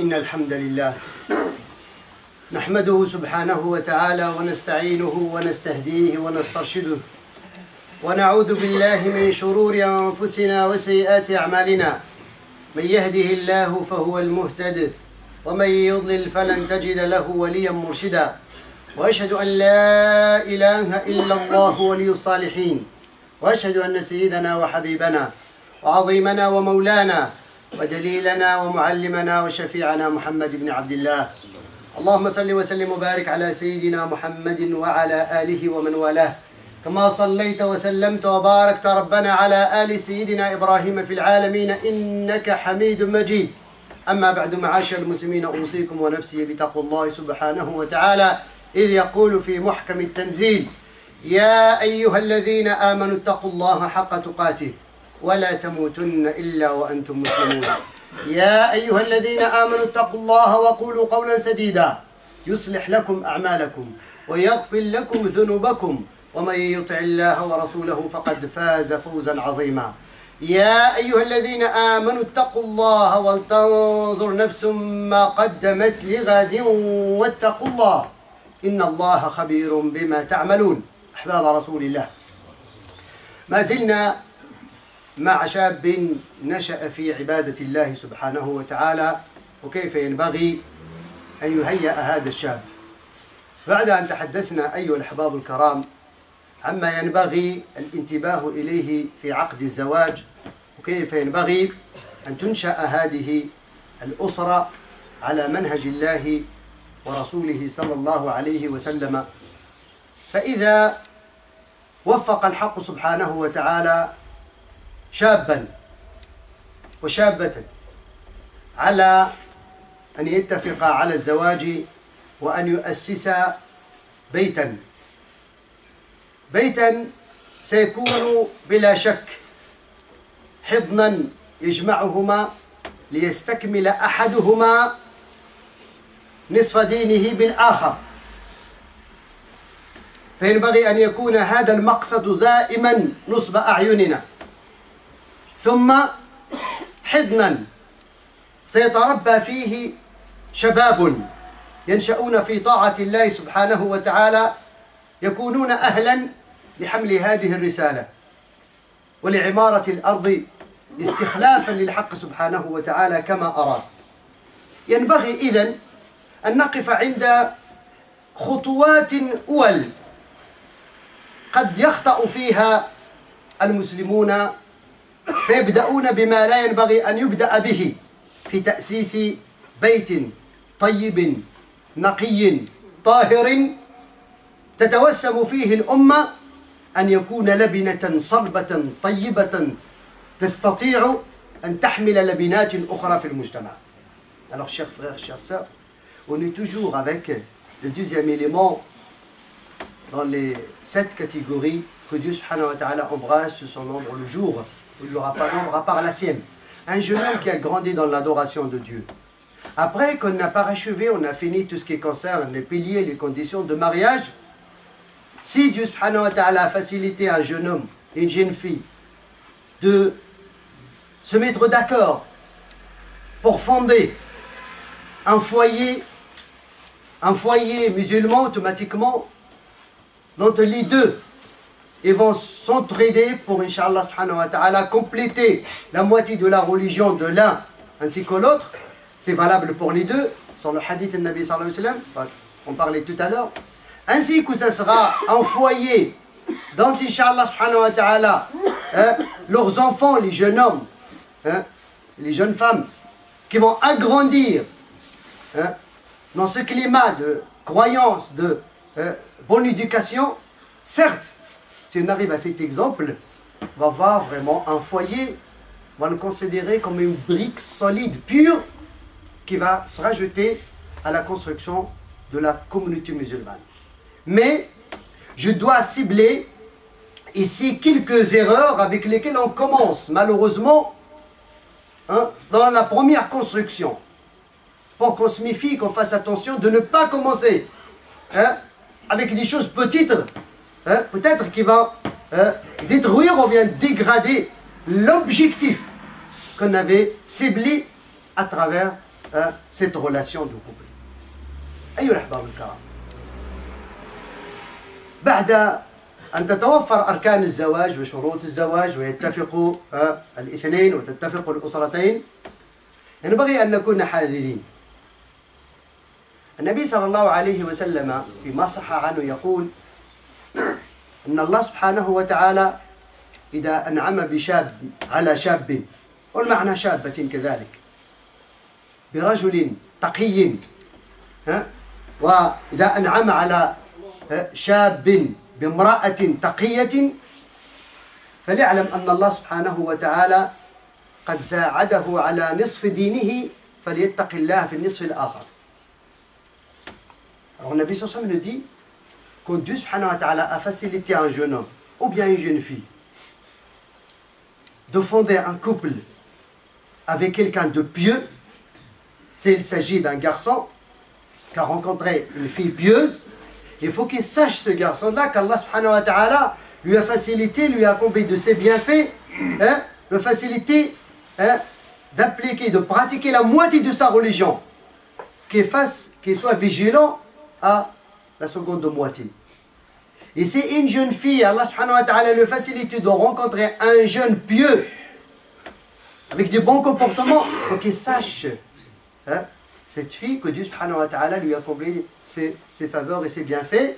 إن الحمد لله نحمده سبحانه وتعالى ونستعينه ونستهديه ونسترشده ونعوذ بالله من شرور أنفسنا وسيئات أعمالنا. من يهده الله فهو المهتد ومن يضلل فلن تجد له وليا مرشدا. وأشهد أن لا إله إلا الله ولي الصالحين، وأشهد أن سيدنا وحبيبنا وعظيمنا ومولانا ودليلنا ومعلمنا وشفيعنا محمد بن عبد الله. اللهم صل وسلم وبارك على سيدنا محمد وعلى آله ومن والاه، كما صليت وسلمت وباركت ربنا على آل سيدنا إبراهيم في العالمين إنك حميد مجيد. أما بعد، معاشر المسلمين، أوصيكم ونفسي بتقوى الله سبحانه وتعالى، إذ يقول في محكم التنزيل: يا أيها الذين آمنوا اتقوا الله حق تقاته ولا تموتن إلا وأنتم مسلمون. يا أيها الذين آمنوا اتقوا الله وقولوا قولا سديدا يصلح لكم أعمالكم ويغفر لكم ذنوبكم، ومن يطع الله ورسوله فقد فاز فوزا عظيما. يا أيها الذين آمنوا اتقوا الله ولتنظر نفس ما قدمت لغد واتقوا الله إن الله خبير بما تعملون. أحباب رسول الله، ما زلنا مع شاب نشأ في عبادة الله سبحانه وتعالى، وكيف ينبغي أن يهيأ هذا الشاب. بعد أن تحدثنا أيها الأحباب الكرام عما ينبغي الانتباه إليه في عقد الزواج، وكيف ينبغي أن تنشأ هذه الأسرة على منهج الله ورسوله صلى الله عليه وسلم، فإذا وفق الحق سبحانه وتعالى شابا وشابة على أن يتفقا على الزواج وأن يؤسسا بيتا سيكون بلا شك حضنا يجمعهما ليستكمل أحدهما نصف دينه بالآخر، فينبغي أن يكون هذا المقصد دائما نصب أعيننا. ثم حضنا سيتربى فيه شباب ينشأون في طاعة الله سبحانه وتعالى، يكونون أهلا لحمل هذه الرسالة ولعمارة الأرض استخلافا للحق سبحانه وتعالى كما أراد. ينبغي إذن أن نقف عند خطوات أول قد يخطأ فيها المسلمون، فيبدأون بما لا ينبغي أن يبدأ به في تأسيس بيت طيب نقي طاهر تتوسم فيه الأمة أن يكون لبنة صلبة طيبة تستطيع أن تحمل لبنات أخرى في المجتمع. Alors, chers frères, chers sœurs, on est toujours avec le deuxième élément dans les 7 catégories que Dieu subhanahu wa ta'ala embrasse sur son ombre le jour où il n'y aura pas d'ombre à part la sienne. Un jeune homme qui a grandi dans l'adoration de Dieu. Après qu'on n'a pas achevé, on a fini tout ce qui concerne les piliers, les conditions de mariage. Si Dieu subhanahu wa ta'ala a facilité à un jeune homme et une jeune fille de se mettre d'accord pour fonder un foyer musulman, automatiquement, dont les deux ils vont s'entraider pour, Inch'Allah subhanahu wa ta'ala, compléter la moitié de la religion de l'un ainsi que l'autre. C'est valable pour les deux, sur le hadith de Nabi sallallahu alayhi wa sallam, on parlait tout à l'heure. Ainsi que ce sera un foyer dont, Inch'Allah subhanahu wa ta'ala, leurs enfants, les jeunes hommes, les jeunes femmes, qui vont agrandir dans ce climat de croyance, de bonne éducation. Certes, si on arrive à cet exemple, on va voir vraiment un foyer, on va le considérer comme une brique solide, pure, qui va se rajouter à la construction de la communauté musulmane. Mais je dois cibler ici quelques erreurs avec lesquelles on commence, malheureusement, dans la première construction, pour qu'on se méfie, qu'on fasse attention de ne pas commencer avec des choses petites, peut-être qui vont détruire ou bien dégrader l'objectif qu'on avait ciblé à travers cette relation du couple. أيها الأحباب الكرام، بعد أن تتوفر أركان الزواج وشروط الزواج ويتفق الاثنين وتتفق الأسرتين، ينبغي أن نكون حذرين. النبي صلى الله عليه وسلم فيما صح عنه يقول أن الله سبحانه وتعالى إذا أنعم بشاب على شاب، والمعنى شابة كذلك، برجل تقي، وإذا أنعم على شاب بامرأة تقية، فليعلم أن الله سبحانه وتعالى قد ساعده على نصف دينه، فليتق الله في النصف الآخر. Alors, le Nabi sallallahu alayhi wa sallam nous dit, quand Dieu subhanahu wa ta'ala a facilité à un jeune homme ou bien une jeune fille de fonder un couple avec quelqu'un de pieux, s'il s'agit d'un garçon qui a rencontré une fille pieuse, il faut qu'il sache, ce garçon-là, qu'Allah subhanahu wa ta'ala lui a facilité, lui a accompli de ses bienfaits, lui a facilité d'appliquer, de pratiquer la moitié de sa religion, qu'il soit vigilant à la seconde moitié. Et si une jeune fille, Allah subhanahu wa ta'ala lui facilite de rencontrer un jeune pieux avec des bons comportements, il faut qu'il sache, cette fille, que Dieu subhanahu wa ta'ala lui a accompli ses faveurs et ses bienfaits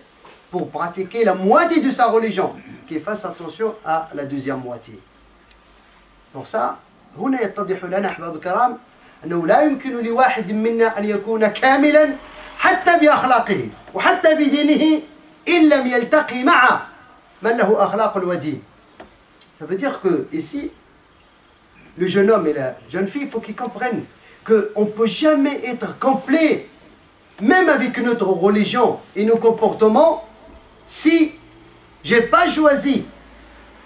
pour pratiquer la moitié de sa religion, qu'il fasse attention à la deuxième moitié. Pour ça, هنا يتضح لنا أحباب الكرام أنه لا يمكن لواحد منا أن يكون كاملا حتى بأخلاقه وحتى بدينه إن لم يلتقي مع من له أخلاق ودين. Ça veut dire que ici, le jeune homme et la jeune fille, il faut qu'ils comprennent qu'on ne peut jamais être complet, même avec notre religion et nos comportements, si je n'ai pas choisi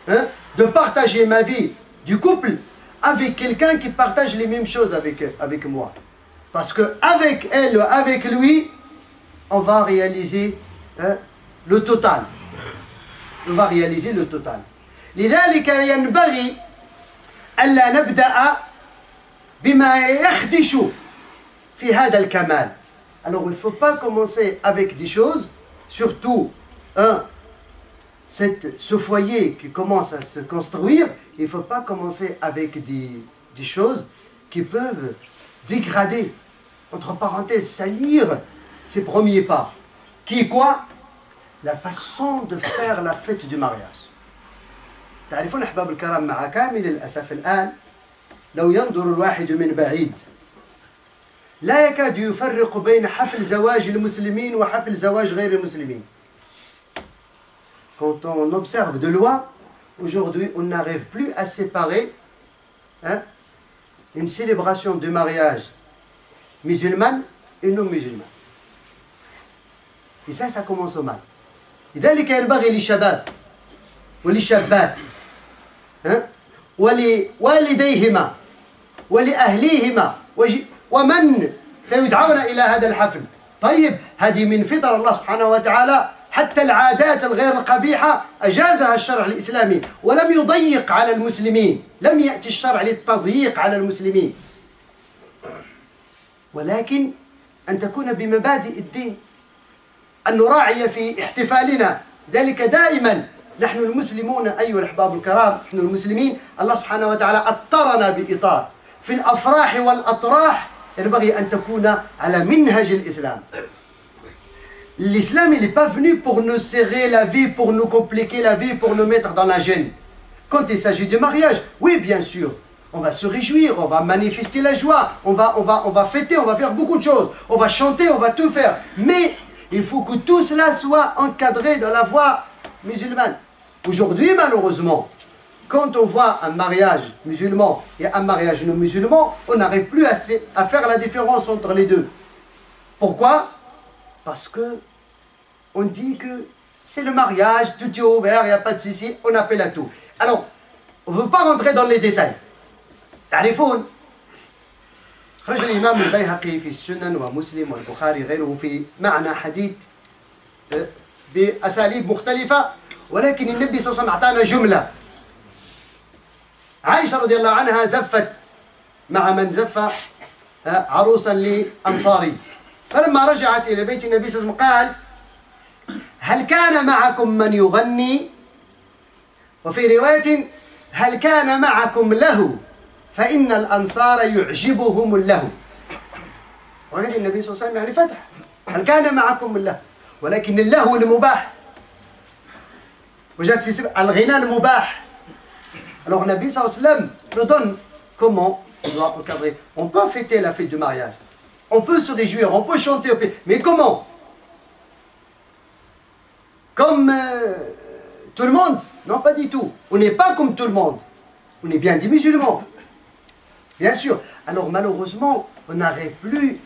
de partager ma vie du couple avec quelqu'un qui partage les mêmes choses avec moi. Parce qu'avec elle, avec lui, on va réaliser le total. On va réaliser le total. لذلك ينبغي ألا نبدأ بما يخدش في هذا الكمال. Alors il ne faut pas commencer avec des choses, surtout ce foyer qui commence à se construire, il ne faut pas commencer avec des choses qui peuvent dégrader, entre parenthèses, salir ses premiers pas. Qui est quoi? La façon de faire la fête du mariage. تعرفون أحباب الكرام مع كامل الأسف الآن لو ينظر الواحد من بعيد لا يكاد يفرق بين حفل زواج المسلمين وحفل زواج غير المسلمين. Quand on observe de loin, aujourd'hui on n'arrive plus à séparer une célébration de mariage musulmane et non musulmane. Et ça commence mal. لذلك ينبغي للشباب وللشابات ولوالديهما ولأهليهما ومن سيدعون إلى هذا الحفل. طيب هذه من فطر الله سبحانه وتعالى، حتى العادات الغير القبيحة أجازها الشرع الإسلامي ولم يضيق على المسلمين، لم يأتي الشرع للتضييق على المسلمين، ولكن أن تكون بمبادئ الدين، أن نراعي في احتفالنا. ذلك دائما نحن المسلمون أيها الأحباب الكرام، نحن المسلمين الله سبحانه وتعالى أطرنا بإطار في الأفراح والأطراح ينبغي أن تكون على منهج الإسلام. L'islam, il n'est pas venu pour nous serrer la vie, pour nous compliquer la vie, pour nous mettre dans la gêne. Quand il s'agit du mariage, oui, bien sûr, on va se réjouir, on va manifester la joie, on va fêter, on va faire beaucoup de choses, on va chanter, on va tout faire. Mais il faut que tout cela soit encadré dans la voie musulmane. Aujourd'hui, malheureusement, quand on voit un mariage musulman et un mariage non musulman, on n'arrive plus à faire la différence entre les deux. Pourquoi? Parce que on dit que c'est le mariage, tout est ouvert, il n'y a pas de souci, on appelle à tout. Alors, on ne veut pas rentrer dans les détails. تعرفون خرج الإمام البيهقي في السنن ومسلم والبخاري غيره في معنى حديث بأساليب مختلفة، ولكن النبي صلى الله عليه وسلم أعطانا جملة. عائشة رضي الله عنها زفت مع من زف عروسا لأنصاري. فلما رجعت إلى بيت النبي صلى الله عليه وسلم قال: هل كان معكم من يغني؟ وفي رواية: هل كان معكم له؟ فإن الأنصار يعجبهم اللهو. وقال النبي صلى الله عليه وسلم يعني فتح: هل كان معكم اللهو؟ ولكن اللهو المباح، وجدت في سبب الغناء المباح. Alors le Nabi sallallahu alayhi wa sallam nous donne comment on doit encadrer. On peut fêter la fête du mariage, on peut se réjouir, on peut chanter, mais comment? Comme tout le monde? Non, pas du tout. On n'est pas comme tout le monde. On est bien des musulmans, bien sûr. Alors malheureusement, on n'arrive plus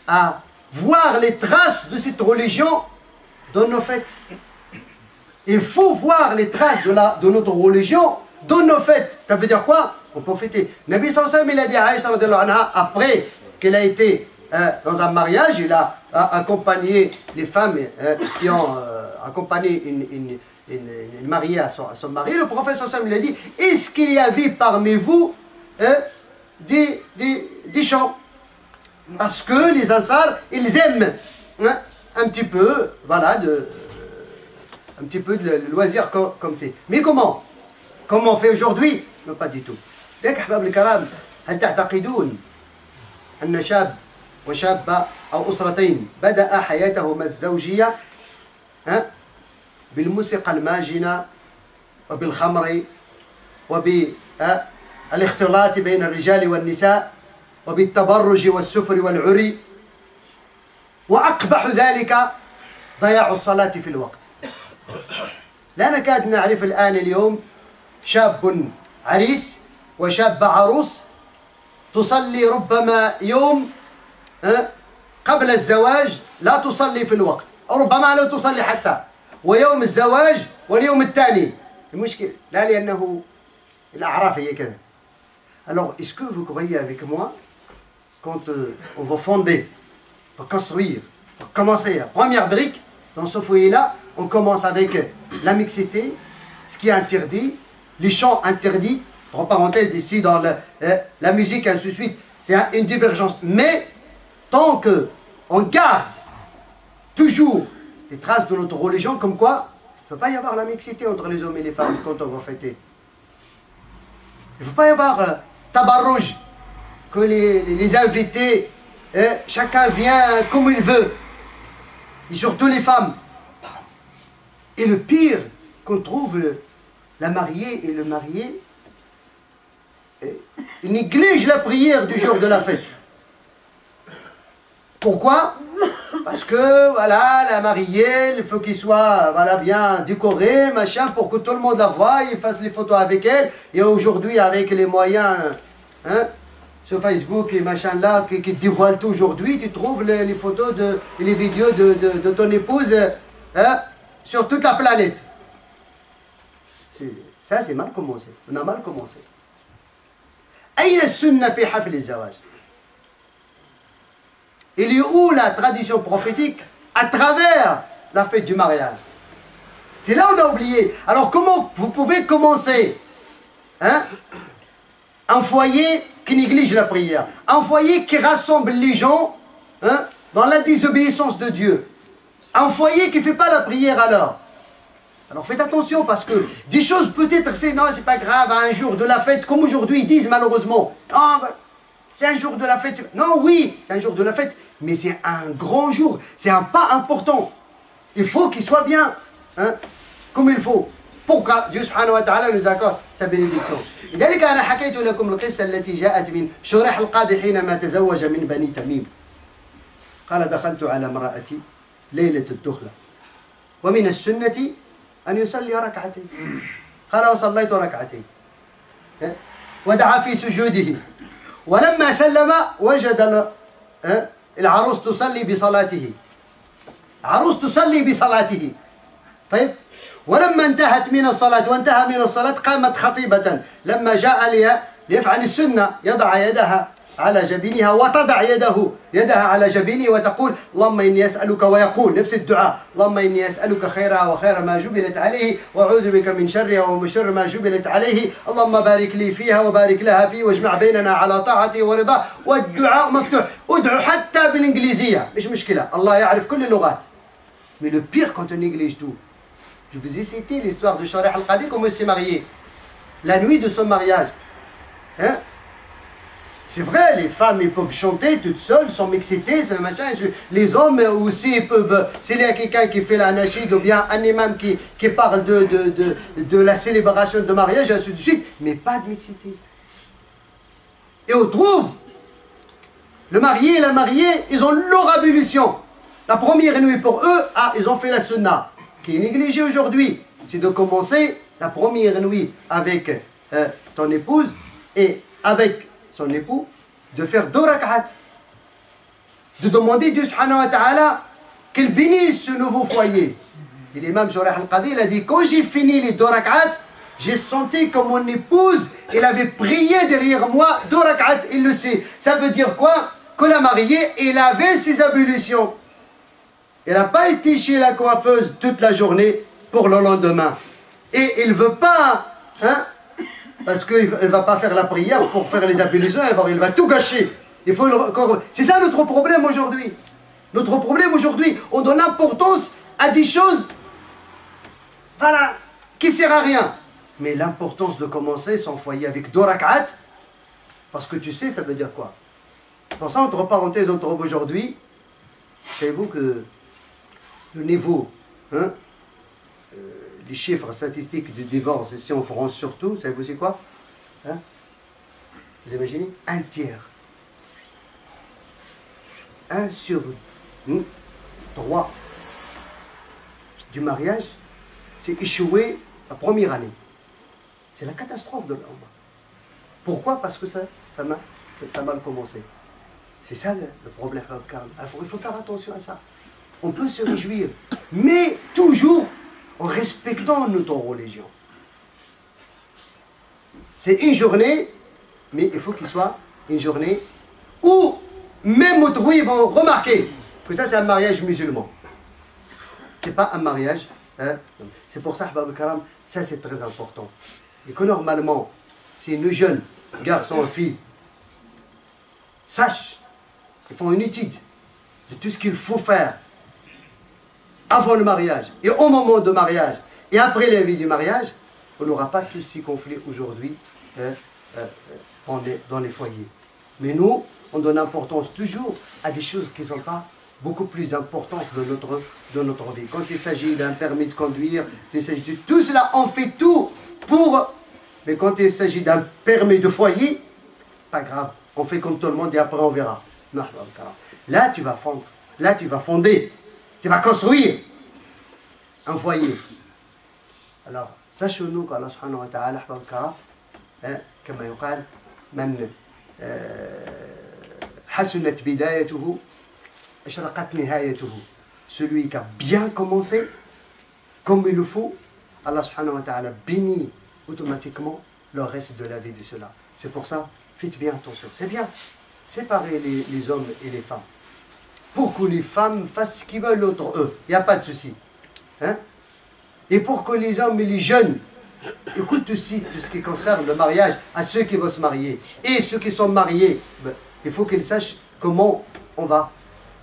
à voir les traces de cette religion dans nos fêtes. Il faut voir les traces de notre religion dans nos fêtes. Ça veut dire quoi? On peut fêter. Nabi sallallahu alayhi wa sallam, il a dit à Aïcha radhiyallahu anha, après qu'elle a été dans un mariage, il a accompagné les femmes qui ont accompagné une mariée à son mari. Le prophète sallallahu alayhi wa sallam, il a dit: est-ce qu'il y avait parmi vous des chants? Parce que les Ansar, ils aiment un petit peu, voilà, un petit peu de loisir comme c'est. Mais comment? Comment on fait aujourd'hui? Non, pas du tout. لك أحباب الكرام، هل تعتقدون أن شاب وشابة أو أسرتين بدأ حياتهما الزوجية بالموسيقى الماجنة وبالخمر وبالاختلاط بين الرجال والنساء وبالتبرج والسفر والعري، وأقبح ذلك ضياع الصلاة في الوقت. لا نكاد نعرف الآن اليوم شاب عريس وشاب عروس تصلي ربما يوم قبل الزواج لا تصلي في الوقت، أو ربما لا تصلي حتى، ويوم الزواج واليوم الثاني. المشكلة لا لأنه الأعراف هي كذا. Alors, est-ce que vous croyez avec moi, quand on va fonder, pour construire, pour commencer la première brique dans ce foyer-là, on commence avec la mixité, ce qui est interdit, les chants interdits, entre parenthèses ici dans la musique, ainsi de suite, c'est une divergence. Mais tant qu'on garde toujours les traces de notre religion, comme quoi il ne peut pas y avoir la mixité entre les hommes et les femmes quand on va fêter. Il ne faut pas y avoir tabarrouj, que les invités, chacun vient comme il veut, et surtout les femmes. Et le pire, qu'on trouve la mariée et le marié, ils négligent la prière du jour de la fête. Pourquoi? Parce que voilà, la mariée, il faut qu'il soit voilà, bien décoré, machin, pour que tout le monde la voie, il fasse les photos avec elle. Et aujourd'hui, avec les moyens sur Facebook et machin là, qui dévoilent tout aujourd'hui, tu trouves les photos et les vidéos de ton épouse sur toute la planète. Ça, c'est mal commencé. On a mal commencé. أين السنة في حفل الزواج? Il y a où la tradition prophétique à travers la fête du mariage? C'est là où on a oublié. Alors comment vous pouvez commencer un foyer qui néglige la prière, un foyer qui rassemble les gens dans la désobéissance de Dieu, un foyer qui ne fait pas la prière alors? Alors faites attention parce que des choses peut-être c'est non, c'est pas grave, un jour de la fête, comme aujourd'hui ils disent malheureusement, oh, c'est un jour de la fête. Non, oui, c'est un jour de la fête, mais c'est un grand jour, c'est un pas important. Il faut qu'il soit bien, comme il faut. Pourquoi Dieu subhanahu wa ta'ala nous accorde sa bénédiction. لذلك أنا حكيت لكم القصة التي جاءت من شريح القاضي حينما تزوج من بني تميم. قال: دخلت على امرأتي ليلة الدخلة ومن السنة أن يصلي ركعتين. قال: وصليت ركعتين. ودعا في سجوده، ولما سلم وجد العروس تصلي بصلاته. عروس تصلي بصلاته. طيب، ولما انتهت من الصلاة وانتهى من الصلاة قامت خطيبة. لما جاء ليفعل السنة يضع يدها على جبينها وتضع يدها على جبينه وتقول اللهم إني أسألك، ويقول نفس الدعاء اللهم إني أسألك خيرها وخير ما جبلت عليه وأعوذ بك من شرها ومن شر ما جبلت عليه، اللهم بارك لي فيها وبارك لها فيه واجمع بيننا على طاعته ورضاه. والدعاء مفتوح، ادعو حتى بالإنجليزية مش مشكلة، الله يعرف كل اللغات. Mais le pire quand on néglige tout. Je vous ai cité l'histoire de Sharih al-Qadi, comment il s'est marié. La nuit de son mariage. Hein? C'est vrai, les femmes ils peuvent chanter toutes seules, sans m'exciter, ce machin. Les hommes aussi peuvent, s'il y a quelqu'un qui fait la nashid ou bien un imam qui parle de la célébration de mariage, ainsi de suite, mais pas de m'exciter. Et on trouve, le marié et la mariée, ils ont leur ablution. La première nuit pour eux, ils ont fait la sunna, qui est négligée aujourd'hui. C'est de commencer la première nuit avec ton épouse et avec son époux, de faire 2 rak'at, de demander Dieu subhanahu wa ta'ala qu'il bénisse ce nouveau foyer. Et l'imam Sharih al-Qadi, il a dit, quand j'ai fini les 2 rak'at, j'ai senti que mon épouse, elle avait prié derrière moi 2 rak'at, il le sait. Ça veut dire quoi? Que la mariée, elle avait ses ablutions. Elle n'a pas été chez la coiffeuse toute la journée pour le lendemain. Et il ne veut pas, hein, parce qu'il ne va pas faire la prière pour faire les ablutions, il va tout gâcher. C'est ça notre problème aujourd'hui. Notre problème aujourd'hui, on donne importance à des choses, voilà, qui ne servent à rien. Mais l'importance de commencer son foyer avec 2 rak'at, parce que tu sais, ça veut dire quoi? Pour ça, entre parenthèses, on trouve aujourd'hui, savez-vous que le niveau, hein, les chiffres statistiques du divorce ici en France surtout, savez-vous c'est quoi, hein? Vous imaginez? 1/3. 1 sur 3 du mariage, c'est échoué la première année. C'est la catastrophe de l'homme. Pourquoi? Parce que ça a mal commencé. C'est ça le problème. Il faut faire attention à ça. On peut se réjouir, mais toujours en respectant notre religion. C'est une journée, mais il faut qu'il soit une journée où même autrui vont remarquer que ça c'est un mariage musulman. C'est pas un mariage. Hein? C'est pour ça, Ahbab al-Karam, ça c'est très important. Et que normalement, si nos jeunes garçons et filles sachent, ils font une étude de tout ce qu'il faut faire avant le mariage, et au moment du mariage, et après la vie du mariage, on n'aura pas tous ces conflits aujourd'hui dans les foyers. Mais nous, on donne importance toujours à des choses qui ne sont pas beaucoup plus importantes de notre vie. Quand il s'agit d'un permis de conduire, il s'agit de tout cela, on fait tout pour... Mais quand il s'agit d'un permis de foyer, pas grave, on fait comme tout le monde et après on verra. Non, là tu vas fondre, là tu vas fonder. Tu vas construire un foyer. Alors, sachez-nous qu'Allah subhanahu wa ta'ala, comme يقال, من حسنت بدايته أشرقت نهايته. Celui qui a bien commencé, comme il le faut, Allah subhanahu wa ta'ala bénit automatiquement le reste de la vie de cela. C'est pour ça, faites bien attention. C'est bien, séparer les hommes et les femmes. Pour que les femmes fassent ce qu'ils veulent entre eux. Il n'y a pas de souci. Hein? Et pour que les hommes et les jeunes écoutent aussi tout ce qui concerne le mariage à ceux qui vont se marier. Et ceux qui sont mariés, il faut qu'ils sachent comment on va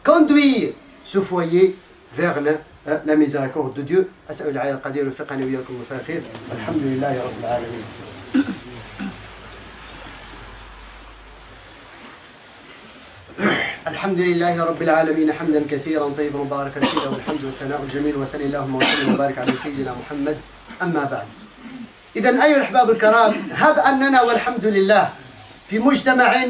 conduire ce foyer vers la miséricorde de Dieu. Alhamdulillah Rabbil Alamin. الحمد لله رب العالمين حمدا كثيرا طيبا مباركا فيه والحمد والثناء الجميل وصلى اللهم وسلم وبارك على سيدنا محمد. أما بعد، إذا أيها الأحباب الكرام، هب أننا والحمد لله في مجتمع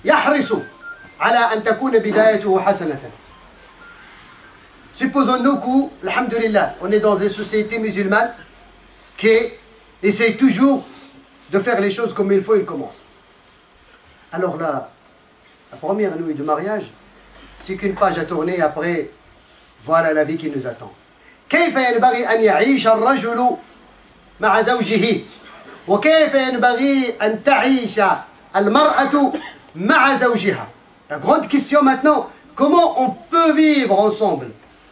يحرص على أن تكون بدايته حسنة. Supposons-nous que, alhamdulillah, on est dans une société musulmane qui essaie toujours de faire les choses comme il faut, il commence. Alors là, la première nuit de mariage, c'est qu'une page à tourner et après, voilà la vie qui nous attend. كيف ينبغي أن يعيش الرجل مع زوجه وكيف ينبغي أن تعيش المرأة مع زوجها. La grande question maintenant, comment on peut vivre ensemble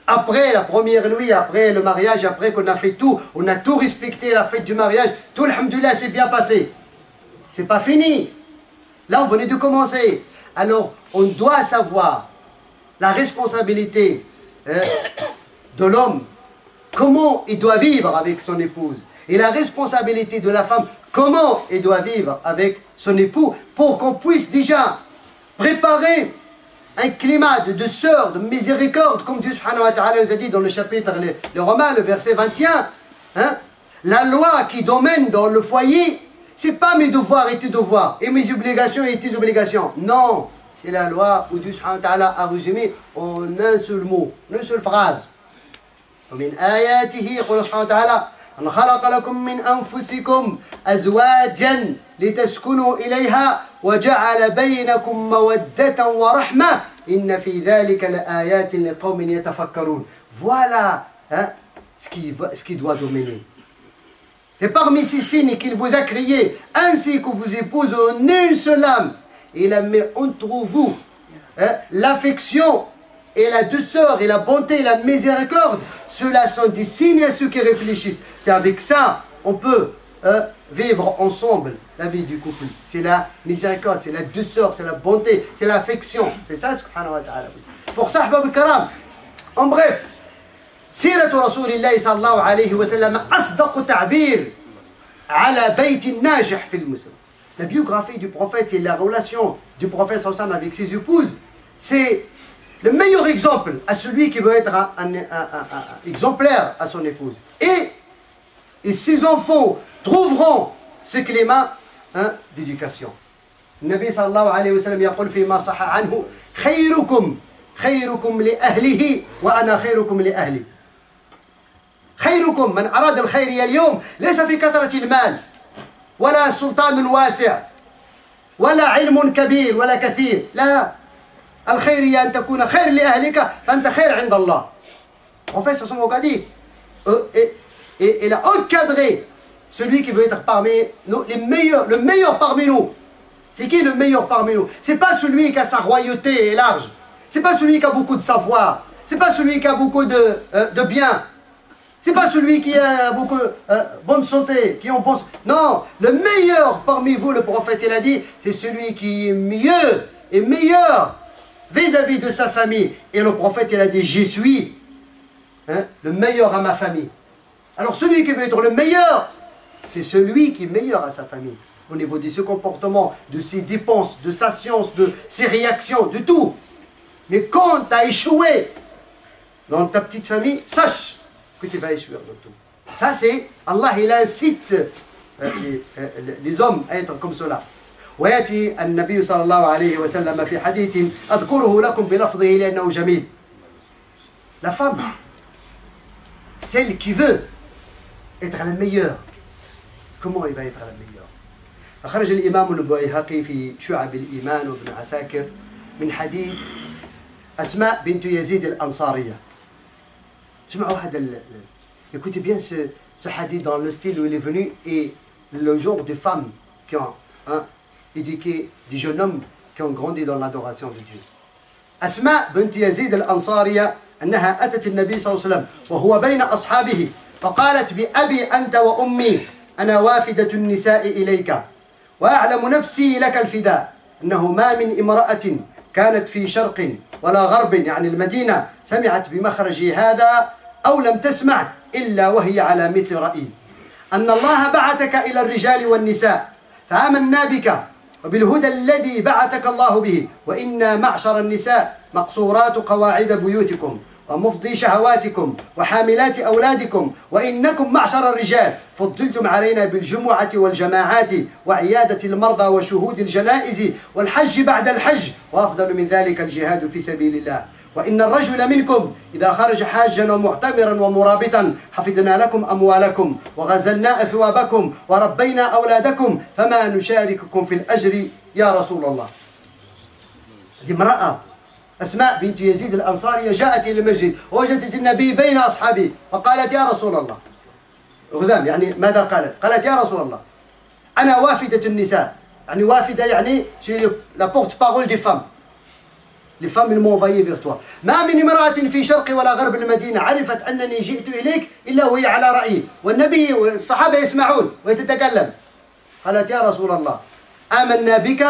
après la première nuit, après le mariage, après qu'on a fait tout, on a tout respecté, la fête du mariage, tout, alhamdoulilah, s'est bien passé. C'est pas fini. Là, on venait de commencer. Alors, on doit savoir la responsabilité de l'homme, comment il doit vivre avec son épouse, et la responsabilité de la femme, comment elle doit vivre avec son époux, pour qu'on puisse déjà préparer un climat de douceur, de miséricorde, comme Dieu subhanahu wa ta'ala nous a dit dans le chapitre, le Romains, le verset 21, hein, la loi qui domine dans le foyer, c'est pas mes devoirs et tes devoirs, et mes obligations et tes obligations. Non, c'est la loi où Dieu subhanahu wa ta'ala a résumé en un seul mot, une seule phrase. ومن آياته يقول سبحانه وتعالى أن خلق لكم من أنفسكم أزواجا لتسكنوا إليها وجعل بينكم مودة ورحمة إن في ذلك لآيات لقوم يتفكرون. Voilà hein, ce qui doit dominer. C'est parmi ces signes qu'il vous a créé, ainsi que vous épousez en une seule âme. Il a mis entre vous hein, l'affection et la douceur et la bonté et la miséricorde. Ceux-là sont des signes à ceux qui réfléchissent. C'est avec ça on peut vivre ensemble la vie du couple. C'est la miséricorde, c'est la douceur, c'est la bonté, c'est l'affection. C'est ça, subhanahu wa ta'ala. Pour ça, ahbab al-karam, en bref, سيرة رسول الله صلى الله عليه وسلم أصدق تعبير على بيت ناجح في المسلم. La biographie du prophète et la relation du prophète sallallahu alayhi wa sallam avec ses épouses, c'est le meilleur exemple à celui qui veut être un exemplaire à son épouse. Et ses enfants trouveront ce climat hein, d'éducation. النبي صلى الله عليه وسلم يقول فيما صح عنه خيركم لأهله وأنا خيركم لأهلي. خيركم من أراد الخير اليوم ليس في كثرة المال ولا سلطان واسع ولا علم كبير ولا كثير، لا، الخير هي أن تكون خير لأهلك فأنت خير عند الله. Professeur Somoka dit, il a encadré celui qui veut être parmi nous, le meilleur parmi nous. C'est qui le meilleur parmi nous? C'est pas celui qui a sa royauté est large, c'est pas celui qui a beaucoup de savoir, c'est pas celui qui a beaucoup de biens, c'est pas celui qui a beaucoup de bonne santé, qui en pense. Non, le meilleur parmi vous, le prophète il a dit, c'est celui qui est mieux et meilleur vis-à-vis de sa famille. Et le prophète il a dit, je suis hein, le meilleur à ma famille. Alors celui qui veut être le meilleur, c'est celui qui est meilleur à sa famille. Au niveau de ses comportements, de ses dépenses, de sa science, de ses réactions, de tout. Mais quand tu as échoué dans ta petite famille, sache que tu vas échouer dans tout. Ça c'est, Allah il incite les hommes à être comme cela. ويأتي النبي صلى الله عليه وسلم في حديث أذكره لكم بلفظه لأنه جميل. La femme, celle qui veut être la meilleure, comment il va être la meilleure? أخرج الإمام البيهقي في شعب الإيمان وابن عساكر من حديث أسماء بنت يزيد الأنصارية. اسمعوا هذا écoutez bien ce hadith dans le style où il est venu et le genre de femmes qui ont éduqué des jeunes hommes qui ont grandi dans l'adoration de Dieu. أسماء بنت يزيد الأنصارية أنها أتت النبي صلى الله عليه وسلم وهو بين أصحابه فقالت بأبي أنت وأمي أنا وافدة النساء إليك وأعلم نفسي لك الفداء أنه ما من امرأة كانت في شرق ولا غرب يعني المدينة سمعت بمخرجي هذا أو لم تسمع إلا وهي على مثل رأيي أن الله بعثك إلى الرجال والنساء فآمنا بك وبالهدى الذي بعثك الله به وإنا معشر النساء مقصورات قواعد بيوتكم ومفضي شهواتكم وحاملات أولادكم وإنكم معشر الرجال فضلتم علينا بالجمعة والجماعات وعيادة المرضى وشهود الجنائز والحج بعد الحج وأفضل من ذلك الجهاد في سبيل الله وإن الرجل منكم إذا خرج حاجا ومعتمرا ومرابطا حفظنا لكم أموالكم وغزلنا أثوابكم وربينا أولادكم فما نشارككم في الأجر يا رسول الله. هذه امرأة أسماء بنت يزيد الأنصارية جاءت إلى المسجد ووجدت النبي بين أصحابه فقالت يا رسول الله غزام يعني ماذا قالت؟ قالت يا رسول الله أنا وافدة النساء. يعني وافدة يعني la porte-parole des femmes. Les femmes ils m'ont envoyé vers toi. ما من امرأة في شرق ولا غرب المدينة عرفت أنني جئت إليك إلا وهي على رأيي، والنبي والصحابة يسمعون ويتكلم. قالت يا رسول الله آمنا بك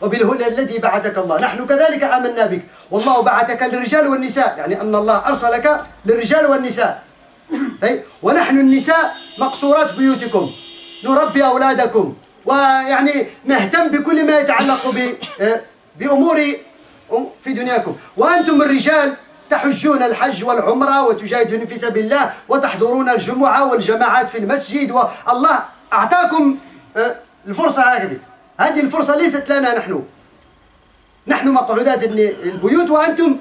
وبالهدى الذي بعثك الله، نحن كذلك آمنا بك، والله بعثك للرجال والنساء، يعني أن الله أرسلك للرجال والنساء. ونحن النساء مقصورات بيوتكم، نربي أولادكم، ويعني نهتم بكل ما يتعلق بأمور في دنياكم، وأنتم الرجال تحجون الحج والعمرة وتجاهدون في سبيل الله وتحضرون الجمعة والجماعات في المسجد، والله أعطاكم الفرصة هكذا. هذه الفرصة ليست لنا نحن مقعودات البيوت وأنتم،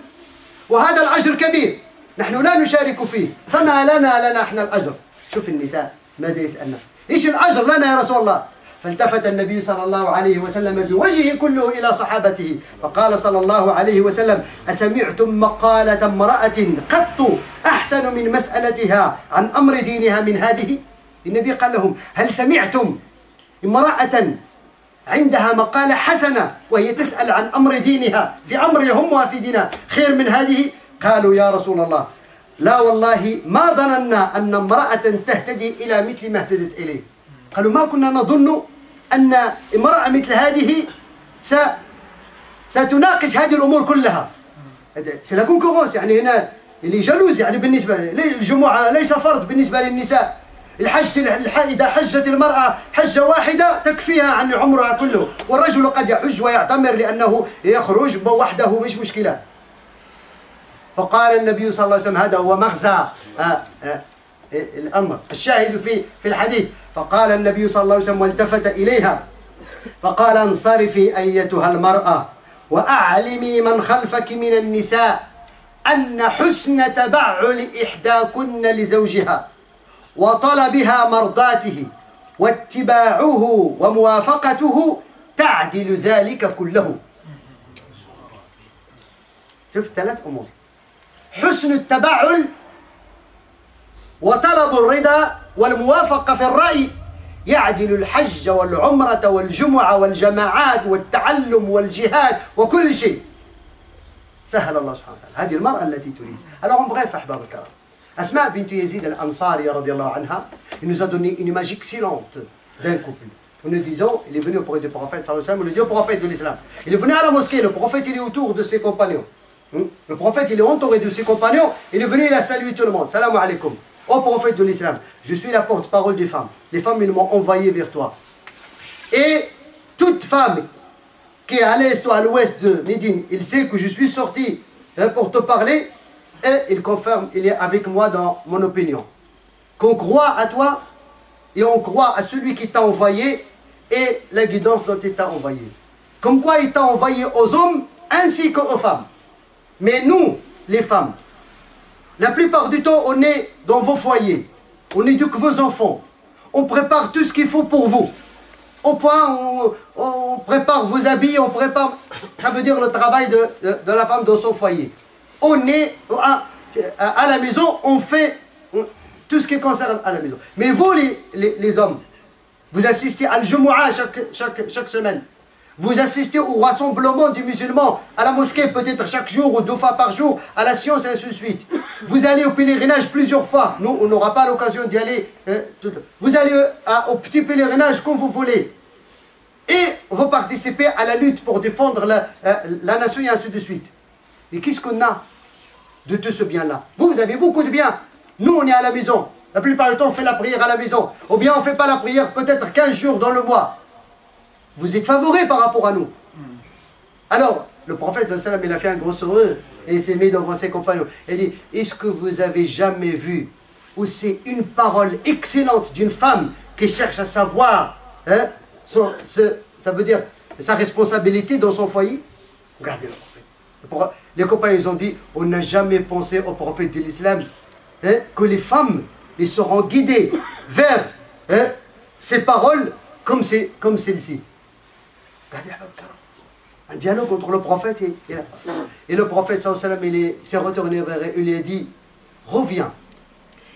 وهذا الأجر كبير نحن لا نشارك فيه، فما لنا احنا الأجر. شوف النساء ماذا يسألنا، إيش الأجر لنا يا رسول الله؟ فالتفت النبي صلى الله عليه وسلم بوجهه كله إلى صحابته فقال صلى الله عليه وسلم: أسمعتم مقالة امرأة قط أحسن من مسألتها عن أمر دينها من هذه؟ النبي قال لهم: هل سمعتم امرأة عندها مقالة حسنة وهي تسأل عن أمر دينها في أمر يهمها في دينها خير من هذه؟ قالوا يا رسول الله لا والله ما ظننا أن امرأة تهتدي إلى مثل ما اهتدت إليه. قالوا ما كنا نظن أن امرأة مثل هذه ستناقش هذه الأمور كلها. سي لا كونكورونس، يعني هنا اللي جلوز، يعني بالنسبة للجمعة ليس فرض بالنسبة للنساء. إذا حجت المرأة حجة واحدة تكفيها عن عمرها كله، والرجل قد يحج ويعتمر لأنه يخرج وحده مش مشكلة. فقال النبي صلى الله عليه وسلم: هذا هو مغزى الأمر الشاهد في الحديث. فقال النبي صلى الله عليه وسلم والتفت إليها فقال: انصرفي أيتها المرأة وأعلمي من خلفك من النساء أن حسن تبعل إحداكن لزوجها وطلبها مرضاته واتباعه وموافقته تعدل ذلك كله. شوف 3 أمور: حسن التبعل وطلب الرضا والموافقة في الرأي يعدل الحج والعمرة والجمعة والجماعات والتعلم والجهاد وكل شيء. سهل الله سبحانه وتعالى. هذه المرأة التي تريد. Alors bref أحباب الكرام، Asma bint Yazid al-Ansari radiyallahu anha, il nous a donné une image excellente d'un couple. En nous disant, il est venu auprès du prophète sallallahu alayhi wa sallam, le Dieu prophète de l'islam. Il est venu à la mosquée, le prophète il est autour de ses compagnons. Le prophète il est entouré de ses compagnons, il est venu, il a salué tout le monde. Salam alaikum. Ô prophète de l'islam, je suis la porte-parole des femmes. Les femmes ils m'ont envoyé vers toi. Et toute femme qui est à l'est ou à l'ouest de Médine, il sait que je suis sorti pour te parler. Et il confirme, il est avec moi dans mon opinion. Qu'on croit à toi et on croit à celui qui t'a envoyé et la guidance dont il t'a envoyé. Comme quoi il t'a envoyé aux hommes ainsi qu'aux femmes. Mais nous, les femmes, la plupart du temps, on est dans vos foyers. On éduque vos enfants. On prépare tout ce qu'il faut pour vous. Au point où on prépare vos habits, on prépare... Ça veut dire le travail de la femme dans son foyer. On est à la maison, on fait tout ce qui concerne à la maison. Mais vous, les hommes, vous assistez à l'Jumu'ah chaque semaine. Vous assistez au rassemblement des musulmans, à la mosquée peut-être chaque jour ou 2 fois par jour, à la science et ainsi de suite. Vous allez au pèlerinage plusieurs fois. Nous, on n'aura pas l'occasion d'y aller. Vous allez au petit pèlerinage comme vous voulez. Et vous participez à la lutte pour défendre la nation et ainsi de suite. Et qu'est-ce qu'on a de tout ce bien-là? Vous avez beaucoup de bien. Nous, on est à la maison. La plupart du temps, on fait la prière à la maison. Ou bien on ne fait pas la prière peut-être 15 jours dans le mois. Vous êtes favorisés par rapport à nous. Alors, le prophète, il a fait un gros sourire et il s'est mis devant ses compagnons. Il dit, est-ce que vous avez jamais vu où c'est une parole excellente d'une femme qui cherche à savoir, ça veut dire sa responsabilité dans son foyer? Regardez le prophète. Les compagnons ils ont dit, on n'a jamais pensé au prophète de l'islam que les femmes ils seront guidées vers ces paroles comme celle-ci. Regardez un dialogue entre le prophète et la femme. Et le prophète sallallahu alayhi wa sallam, il s'est retourné vers elle, il lui a dit, reviens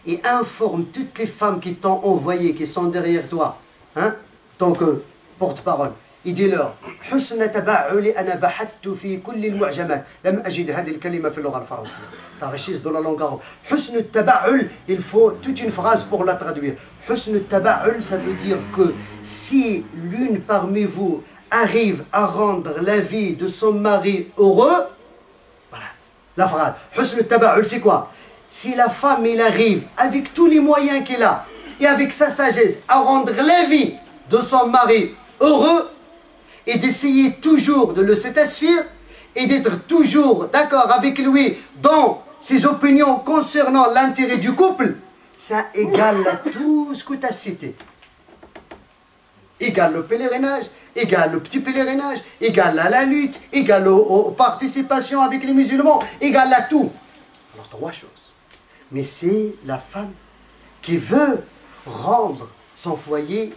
et informe toutes les femmes qui t'ont envoyé, qui sont derrière toi, tant que porte-parole. يدير حسن تبعل أنا بحثت في كل المعجمات لم أجد هذه الكلمة في اللغة الفرنسية. La richesse de la langue arabe. حسن التبعل, il faut toute une phrase pour la traduire. حسن التبعل, ça veut dire que si l'une parmi vous arrive à rendre la vie de son mari heureux, voilà, la phrase. حسن التبعل, c'est quoi? Si la femme, il arrive avec tous les moyens qu'elle a et avec sa sagesse à rendre la vie de son mari heureux, et d'essayer toujours de le satisfaire et d'être toujours d'accord avec lui dans ses opinions concernant l'intérêt du couple, ça égale à tout ce que tu as cité. Égale le pèlerinage, égale le petit pèlerinage, égale à la lutte, égale aux participations avec les musulmans, égale à tout. Alors trois choses. Mais c'est la femme qui veut rendre son foyer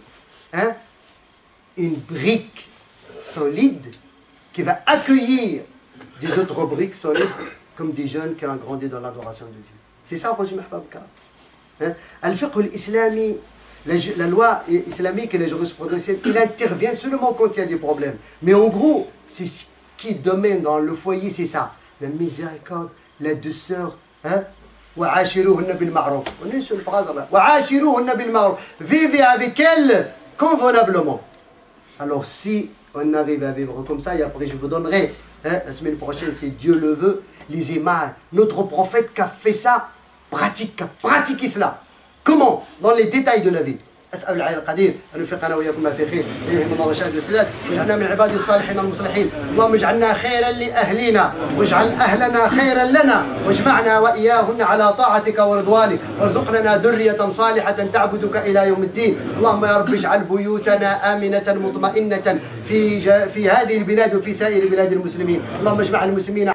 une brique solide qui va accueillir des autres briques solides comme des jeunes qui ont grandi dans l'adoration de Dieu. C'est ça, Rosy Mahbab Karam. Al-Fiqh al-Islami, la loi islamique et la jurisprudence, il intervient seulement quand il y a des problèmes. Mais en gros, c'est ce qui domine dans le foyer, c'est ça. La miséricorde, la douceur. وعاشروهن بالمعروف. On est sur une phrase là. وعاشروهن بالمعروف. Vivez avec elles convenablement. Alors si on arrive à vivre comme ça, et après je vous donnerai, la semaine prochaine, si Dieu le veut, les images. Notre prophète qui a fait ça, pratique cela. Comment? Dans les détails de la vie. أسأل العلي القدير أن يوفقنا وإياكم ما في خير ويلهمنا الله والرشاد والسداد واجعلنا من عباد الصالحين المصلحين اللهم اجعلنا خيرا لأهلنا واجعل أهلنا خيرا لنا واجمعنا وإياهن على طاعتك ورضوانك وارزقنا ذرية صالحة تعبدك إلى يوم الدين اللهم يا رب اجعل بيوتنا آمنة مطمئنة في هذه البلاد وفي سائر بلاد المسلمين اللهم اجمع المسلمين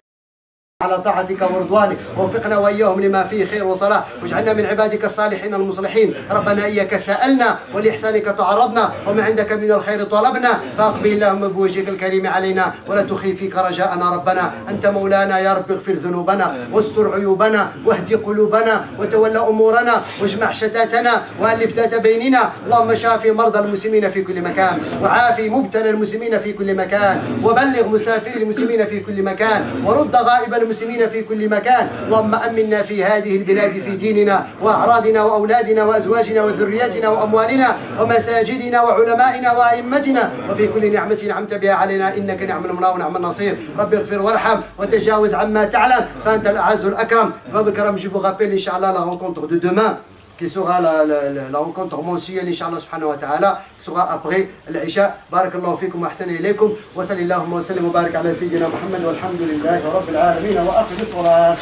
على طاعتك ورضوانك ووفقنا وإياهم لما فيه خير وصلاح واجعلنا من عبادك الصالحين المصلحين ربنا إياك سألنا ولإحسانك تعرضنا وما عندك من الخير طلبنا فأقبل اللهم بوجهك الكريم علينا ولا تخي فيك رجاءنا ربنا أنت مولانا يا رب اغفر ذنوبنا واستر عيوبنا واهدي قلوبنا وتولى أمورنا واجمع شتاتنا وألف ذات بيننا اللهم شافي مرضى المسلمين في كل مكان وعافي مبتلى المسلمين في كل مكان وبلغ مسافري المسلمين في كل مكان ورد غائب المسلمين في كل مكان اللهم أمنا في هذه البلاد في ديننا وأعراضنا وأولادنا وأزواجنا وذرياتنا وأموالنا ومساجدنا وعلمائنا وأئمتنا وفي كل نعمة أنعمت بها علينا إنك نعم المولى ونعم النصير رب اغفر وارحم وتجاوز عما تعلم فأنت الأعز الأكرم Bab Karam, je vous rappelle Inch'Allah la rencontre de demain qui sera la rencontre mensuelle Inch'Allah subhanahu wa ta'ala qui sera après l'Isha. Barakallahu fikum wa ahsana ilaykum wa sallallahu wa sallam wa barik ala sayyidina Muhammad walhamdulillahi rabbil alamin wa akhir as-salat.